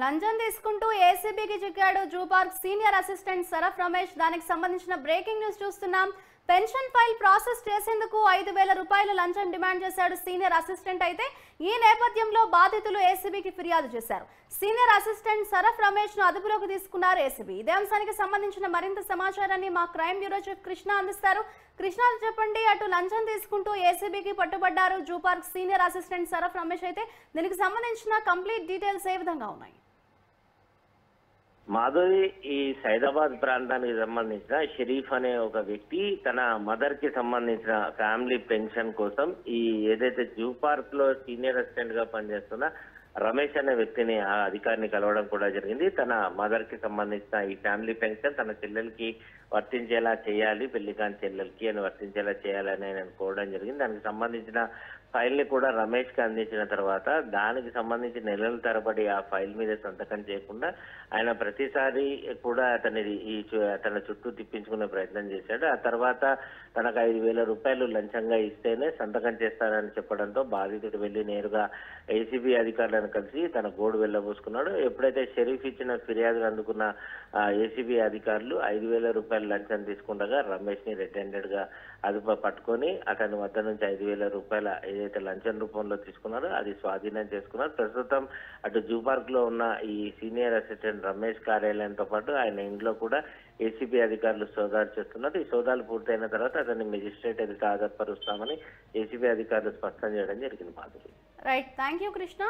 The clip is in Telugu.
లంచం తీసుకుంటూ ఏసీబీకి చిక్కాడు zoo park senior assistant Saraf Ramesh. దానికి సంబంధించిన బ్రేకింగ్ న్యూస్ చూస్తున్నాం. పెన్షన్ ఫైల్ ప్రాసెస్ చేసేందుకు 5,000 రూపాయలు లంచం డిమాండ్ చేశాడు సీనియర్ అసిస్టెంట్. అయితే ఈ నేపథ్యంలో బాధితులు ఏసీబీకి ఫిర్యాదు చేశారు. సీనియర్ అసిస్టెంట్ సరఫ్ రమేష్ ను అదుపులోకి తీసుకున్నారు ఏసీబీ. ఇదే అంశానికి సంబంధించిన మరింత సమాచారాన్ని మా క్రైమ్ బ్యూరో చీఫ్ కృష్ణ అందిస్తారు. కృష్ణ, చెప్పండి, అటు లంచం తీసుకుంటూ ఏసీబీకి పట్టుబడ్డారు zoo park senior assistant Saraf Ramesh. అయితే దీనికి సంబంధించిన కంప్లీట్ డీటెయిల్స్ ఏ విధంగా ఉన్నాయి? మాధవి, ఈ సైదాబాద్ ప్రాంతానికి సంబంధించిన షరీఫ్ అనే ఒక వ్యక్తి తన మదర్ కి సంబంధించిన ఫ్యామిలీ పెన్షన్ కోసం ఈ ఏదైతే జూ పార్క్ లో సీనియర్ అసిస్టెంట్ గా పనిచేస్తున్న రమేష్ అనే వ్యక్తిని ఆ అధికారిని కలవడం కూడా జరిగింది. తన మదర్ కి సంబంధించిన ఈ ఫ్యామిలీ పెన్షన్ తన చెల్లెలకి వర్తించేలా చేయాలి, పెళ్లి కాని చెల్లెలకి అని వర్తించేలా చేయాలని ఆయన కోరడం జరిగింది. దానికి సంబంధించిన ఫైల్ ని కూడా రమేష్ కి అందించిన తర్వాత దానికి సంబంధించి నెలల తరబడి ఆ ఫైల్ మీద సంతకం చేయకుండా ఆయన ప్రతిసారి కూడా తన చుట్టూ తిప్పించుకునే ప్రయత్నం చేశాడు. ఆ తర్వాత తనకు 5,000 రూపాయలు లంచంగా ఇస్తేనే సంతకం చేస్తానని చెప్పడంతో బాధితుడు వెళ్లి నేరుగా ఏసీబీ అధికారులను కలిసి తన గోడు వెళ్ళబోసుకున్నాడు. ఎప్పుడైతే షరీఫ్ ఇచ్చిన ఫిర్యాదులు అందుకున్న ఏసీబీ అధికారులు 5,000 రూపాయలు లంచం తీసుకుండగా రమేష్ ని రెడ్ హ్యాండెడ్ గా అదుపు పట్టుకొని అతని వద్ద నుంచి 5,000 రూపాయల ఏదైతే లంచం రూపంలో తీసుకున్నారో అది స్వాధీనం చేసుకున్నారు. ప్రస్తుతం అటు జూ పార్క్ లో ఉన్న ఈ సీనియర్ అసిస్టెంట్ రమేష్ కార్యాలయంతో పాటు ఆయన ఇంట్లో కూడా ఏసీబీ అధికారులు సోదాలు చేస్తున్నారు. ఈ సోదాలు పూర్తయిన తర్వాత అతన్ని మెజిస్ట్రేట్ ఎదుట హాజరుపరుస్తామని ఏసీబీ అధికారులు స్పష్టం చేయడం జరిగింది. Madhuri, right, thank you Krishna.